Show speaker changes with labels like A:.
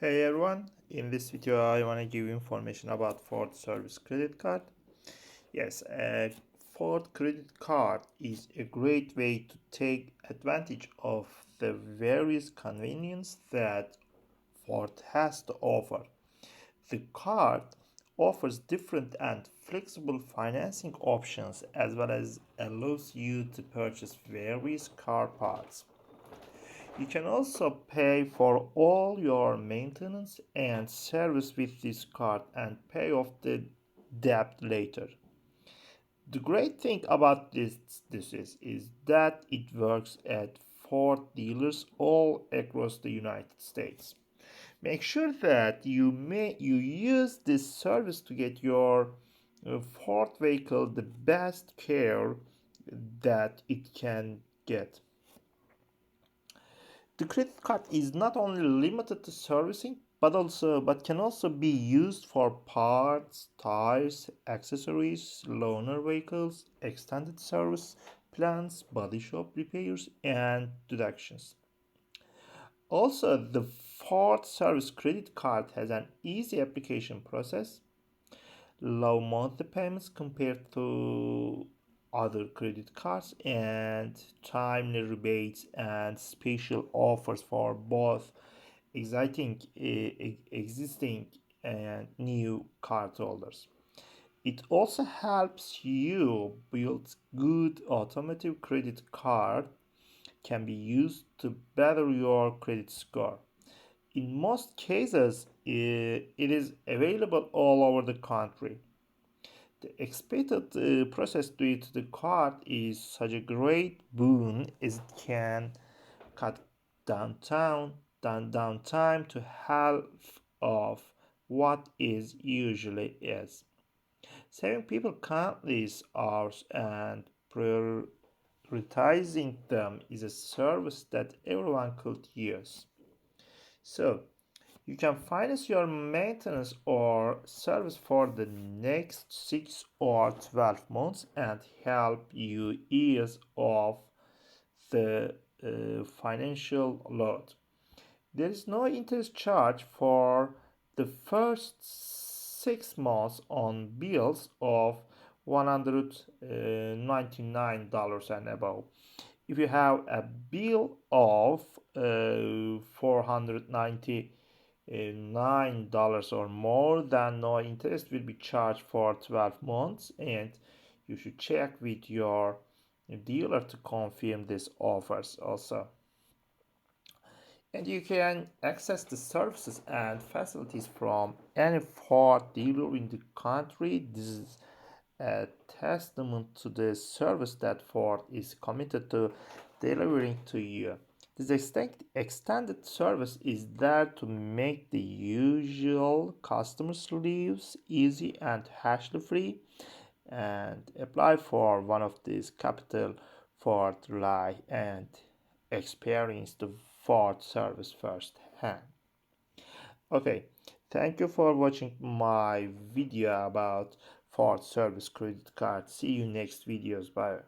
A: Hey everyone, in this video I want to give information about Ford Service Credit Card. Yes, a Ford credit card is a great way to take advantage of the various convenience that Ford has to offer. The card offers different and flexible financing options as well as allows you to purchase various car parts. You can also pay for all your maintenance and service with this card and pay off the debt later. The great thing about this is that it works at Ford dealers all across the United States. Make sure that you use this service to get your Ford vehicle the best care that it can get. The credit card is not only limited to servicing but can also be used for parts, tires, accessories, loaner vehicles, extended service plans, body shop repairs, and deductions. Also, the Ford Service Credit Card has an easy application process, low monthly payments compared to other credit cards, and timely rebates and special offers for both existing and new cardholders. It also helps you build good automotive credit card can be used to better your credit score. In most cases, it is available all over the country. The expected process to it the card is such a great boon as it can cut down time to half of what is usually is. Saving people countless hours and prioritizing them is a service that everyone could use. So, you can finance your maintenance or service for the next 6 or 12 months and help you ease off the financial load. There is no interest charge for the first 6 months on bills of $199 and above. If you have a bill of $499 or more, then no interest will be charged for 12 months, and you should check with your dealer to confirm these offers also. And you can access the services and facilities from any Ford dealer in the country. This is a testament to the service that Ford is committed to delivering to you. This extended service is there to make the usual customers' lives easy and hassle-free, and apply for one of these capital Ford rely and experience the Ford service firsthand. Okay, thank you for watching my video about Ford service credit card. See you next videos. Bye.